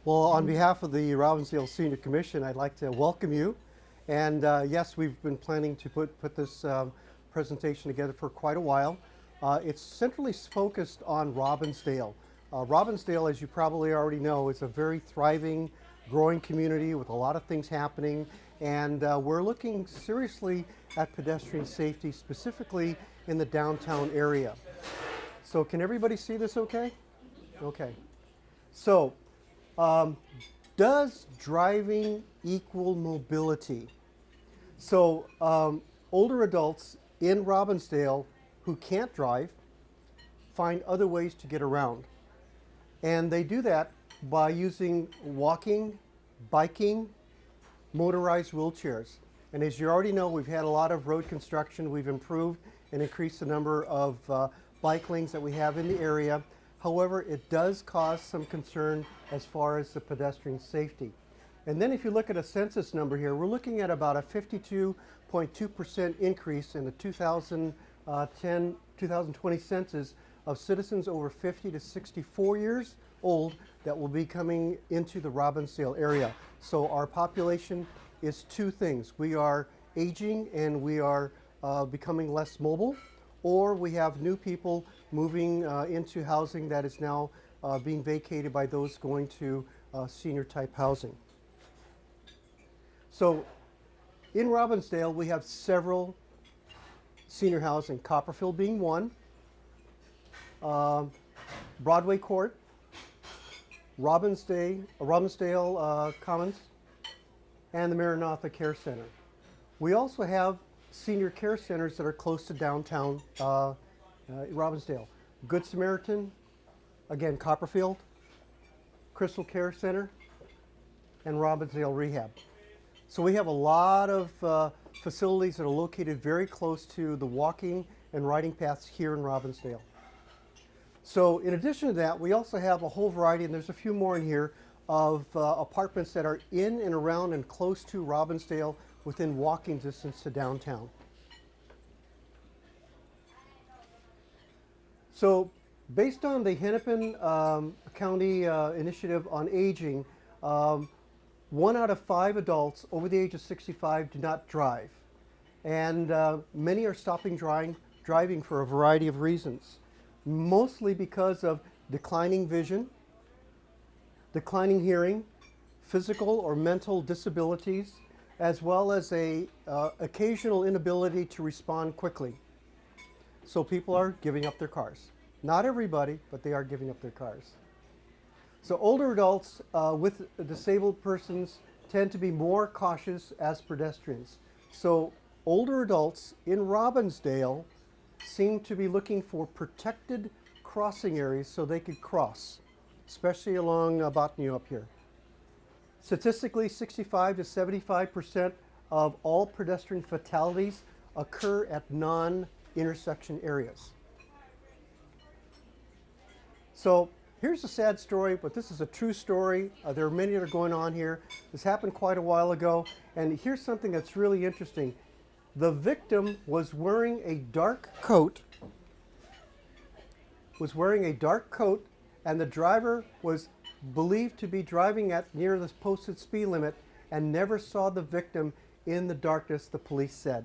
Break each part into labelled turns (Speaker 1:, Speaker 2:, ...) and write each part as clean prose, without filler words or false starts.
Speaker 1: Well, on behalf of the Robbinsdale Senior Commission, I'd like to welcome you. And yes, we've been planning to put this presentation together for quite a while. It's centrally focused on Robbinsdale. Robbinsdale, as you probably already know, is a very thriving, growing community with a lot of things happening. And we're looking seriously at pedestrian safety, specifically in the downtown area. So can everybody see this okay? Okay. So, does driving equal mobility? So, older adults in Robbinsdale who can't drive find other ways to get around. And they do that by using walking, biking, motorized wheelchairs. And as you already know, we've had a lot of road construction. We've improved and increased the number of bike lanes that we have in the area. However, it does cause some concern as far as the pedestrian safety. And then if you look at a census number here, we're looking at about a 52.2% increase in the 2020 census of citizens over 50 to 64 years old that will be coming into the Robbinsdale area. So our population is two things. We are aging and we are becoming less mobile, or we have new people moving into housing that is now being vacated by those going to senior type housing. So in Robbinsdale, we have several senior housing, Copperfield being one, Broadway Court, Robbinsdale Commons, and the Maranatha Care Center. We also have senior care centers that are close to downtown Robbinsdale. Good Samaritan, again, Copperfield, Crystal Care Center, and Robbinsdale Rehab. So we have a lot of facilities that are located very close to the walking and riding paths here in Robbinsdale. So in addition to that, we also have a whole variety, and there's a few more in here, of apartments that are in and around and close to Robbinsdale within walking distance to downtown. So based on the Hennepin County Initiative on Aging, 1 out of 5 adults over the age of 65 do not drive. And many are stopping driving for a variety of reasons, mostly because of declining vision, declining hearing, physical or mental disabilities, as well as a occasional inability to respond quickly. So people are giving up their cars. Not everybody, but they are giving up their cars. So older adults with disabled persons tend to be more cautious as pedestrians. So older adults in Robbinsdale seem to be looking for protected crossing areas so they could cross, especially along Botany up here. Statistically, 65 to 75% of all pedestrian fatalities occur at non-intersection areas. So here's a sad story, but this is a true story. There are many that are going on here. This happened quite a while ago, and here's something that's really interesting. The victim was wearing a dark coat, and the driver was believed to be driving at near the posted speed limit and never saw the victim in the darkness, the police said.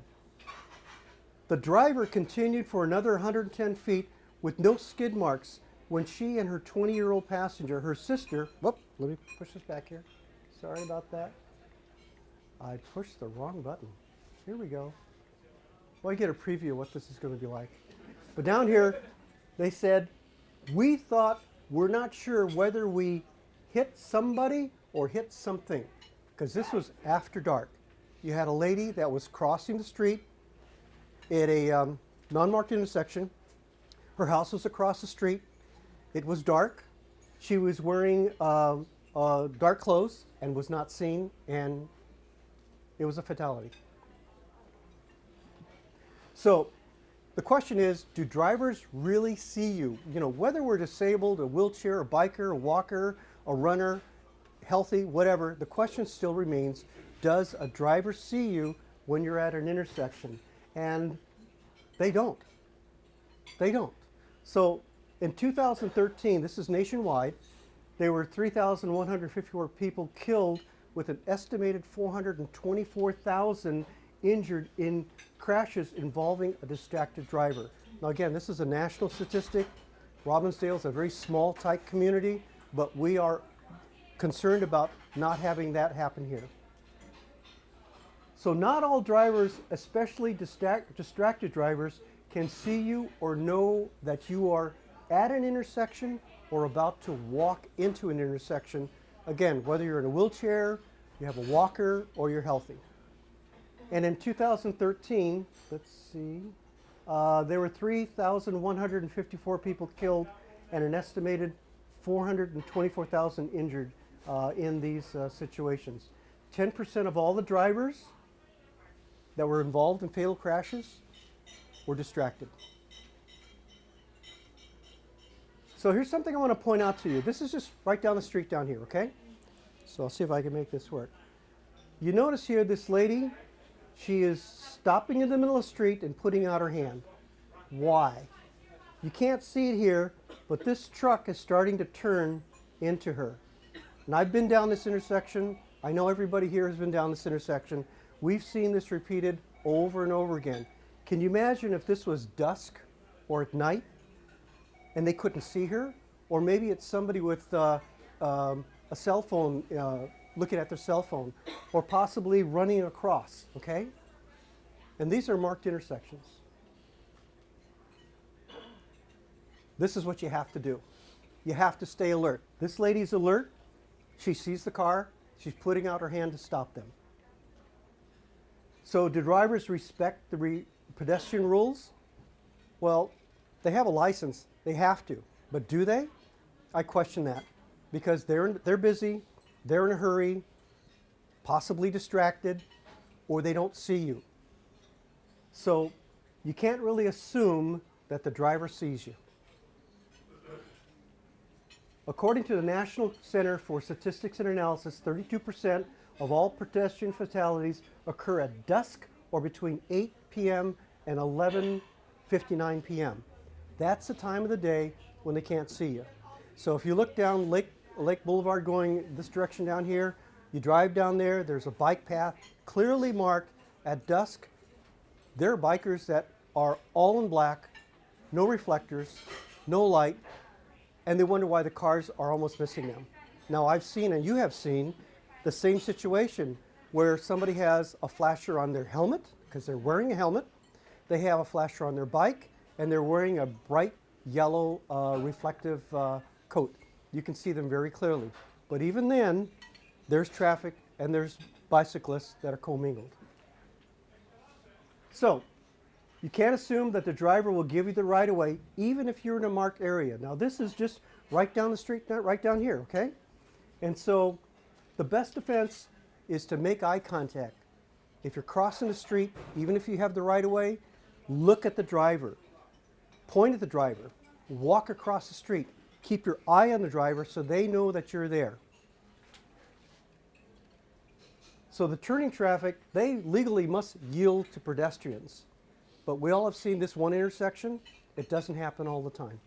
Speaker 1: The driver continued for another 110 feet with no skid marks when she and her 20-year-old passenger, her sister, whoop, let me push this back here. Sorry about that. I pushed the wrong button. Here we go. Well, you get a preview of what this is going to be like. But down here, they said, we thought, we're not sure whether we hit somebody or hit something, because this was after dark. You had a lady that was crossing the street at a non-marked intersection. Her house was across the street. It was dark. She was wearing dark clothes and was not seen, and it was a fatality. So the question is, do drivers really see you? You know, whether we're disabled, a wheelchair, a biker, a walker, a runner, healthy, whatever, the question still remains, does a driver see you when you're at an intersection? And they don't. They don't. So in 2013, this is nationwide, There were 3,154 people killed with an estimated 424,000 injured in crashes involving a distracted driver. Now again, this is a national statistic. Robbinsdale is a very small, tight community, but we are concerned about not having that happen here. So not all drivers, especially distracted drivers, can see you or know that you are at an intersection or about to walk into an intersection. Again, whether you're in a wheelchair, you have a walker, or you're healthy. And in 2013, let's see, there were 3,154 people killed and an estimated 424,000 injured in these situations. 10% of all the drivers that were involved in fatal crashes were distracted. So here's something I want to point out to you. This is just right down the street down here, okay? So I'll see if I can make this work. You notice here this lady, she is stopping in the middle of the street and putting out her hand. Why? You can't see it here, but this truck is starting to turn into her. And I've been down this intersection. I know everybody here has been down this intersection. We've seen this repeated over and over again. Can you imagine if this was dusk or at night and they couldn't see her? Or maybe it's somebody with a cell phone, looking at their cell phone, or possibly running across, okay? And these are marked intersections. This is what you have to do. You have to stay alert. This lady's alert. She sees the car. She's putting out her hand to stop them. So do drivers respect the pedestrian rules? Well, they have a license. They have to. But do they? I question that. Because they're busy, they're in a hurry, possibly distracted, or they don't see you. So you can't really assume that the driver sees you. According to the National Center for Statistics and Analysis, 32% of all pedestrian fatalities occur at dusk or between 8 p.m. and 11:59 p.m. That's the time of the day when they can't see you. So if you look down Lake Boulevard going this direction down here, you drive down there, there's a bike path clearly marked at dusk. There are bikers that are all in black, no reflectors, no light, and they wonder why the cars are almost missing them. Now I've seen, and you have seen, the same situation where somebody has a flasher on their helmet because they're wearing a helmet, they have a flasher on their bike, and they're wearing a bright yellow reflective coat. You can see them very clearly. But even then, there's traffic and there's bicyclists that are commingled. So, you can't assume that the driver will give you the right of way even if you're in a marked area. Now this is just right down the street, right down here, okay? And so, the best defense is to make eye contact. If you're crossing the street, even if you have the right of way, look at the driver. Point at the driver. Walk across the street. Keep your eye on the driver so they know that you're there. So the turning traffic, they legally must yield to pedestrians. But we all have seen this one intersection. It doesn't happen all the time.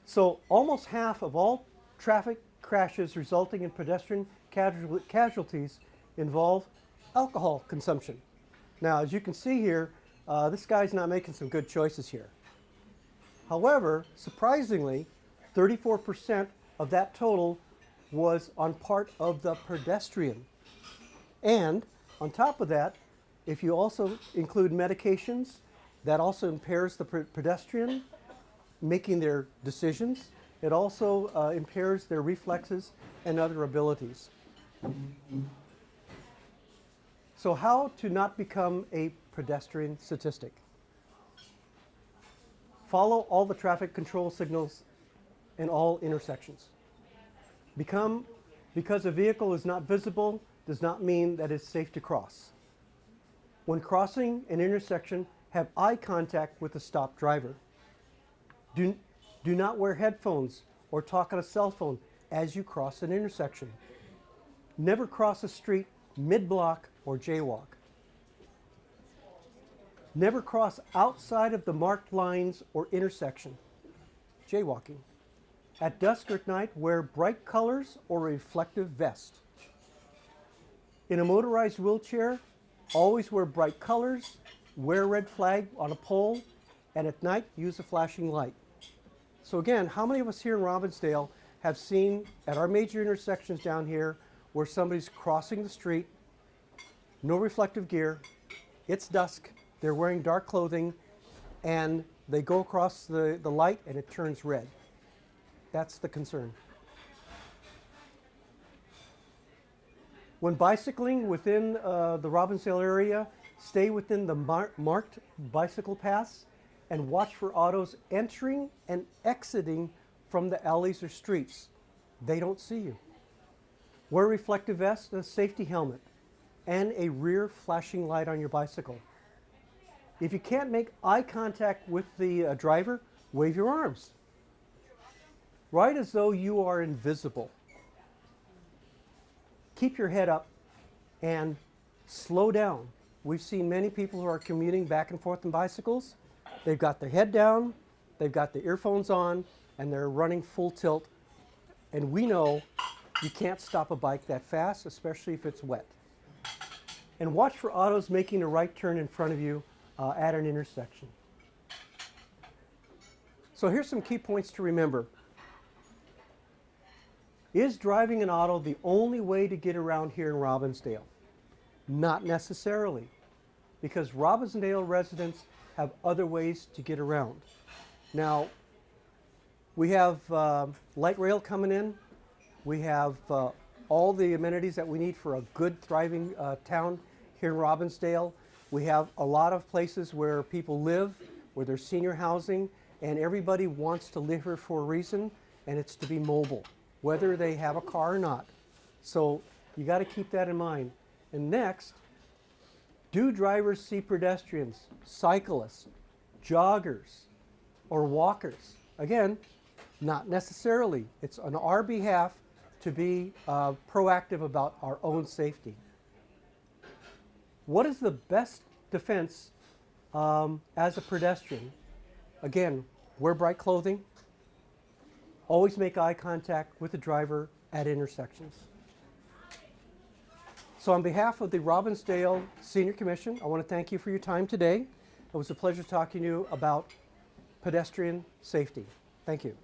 Speaker 1: So almost half of all traffic crashes resulting in pedestrian casualties involve alcohol consumption. Now, as you can see here, this guy's not making some good choices here. However, surprisingly, 34% of that total was on part of the pedestrian. And on top of that, if you also include medications, that also impairs the pedestrian making their decisions. It also impairs their reflexes and other abilities. So how to not become a pedestrian statistic? Follow all the traffic control signals in all intersections. Because a vehicle is not visible does not mean that it's safe to cross. When crossing an intersection, have eye contact with the stopped driver. Do not wear headphones or talk on a cell phone as you cross an intersection. Never cross a street mid-block or jaywalk. Never cross outside of the marked lines or intersection. Jaywalking. At dusk or at night, wear bright colors or a reflective vest. In a motorized wheelchair, always wear bright colors, wear a red flag on a pole, and at night, use a flashing light. So again, how many of us here in Robbinsdale have seen at our major intersections down here where somebody's crossing the street, no reflective gear, it's dusk, they're wearing dark clothing, and they go across the light and it turns red? That's the concern. When bicycling within the Robbinsdale area, stay within the marked bicycle paths and watch for autos entering and exiting from the alleys or streets. They don't see you. Wear a reflective vest, a safety helmet, and a rear flashing light on your bicycle. If you can't make eye contact with the driver, wave your arms. Ride as though you are invisible. Keep your head up and slow down. We've seen many people who are commuting back and forth on bicycles. They've got their head down, they've got the earphones on, and they're running full tilt. And we know you can't stop a bike that fast, especially if it's wet. And watch for autos making a right turn in front of you at an intersection. So here's some key points to remember. Is driving an auto the only way to get around here in Robbinsdale? Not necessarily, because Robbinsdale residents have other ways to get around. Now, we have light rail coming in. We have all the amenities that we need for a good, thriving town here in Robbinsdale. We have a lot of places where people live, where there's senior housing, and everybody wants to live here for a reason, and it's to be mobile, whether they have a car or not. So you got to keep that in mind. And next, do drivers see pedestrians, cyclists, joggers, or walkers? Again, not necessarily. It's on our behalf to be proactive about our own safety. What is the best defense as a pedestrian? Again, wear bright clothing. Always make eye contact with the driver at intersections. So on behalf of the Robbinsdale Senior Commission, I want to thank you for your time today. It was a pleasure talking to you about pedestrian safety. Thank you.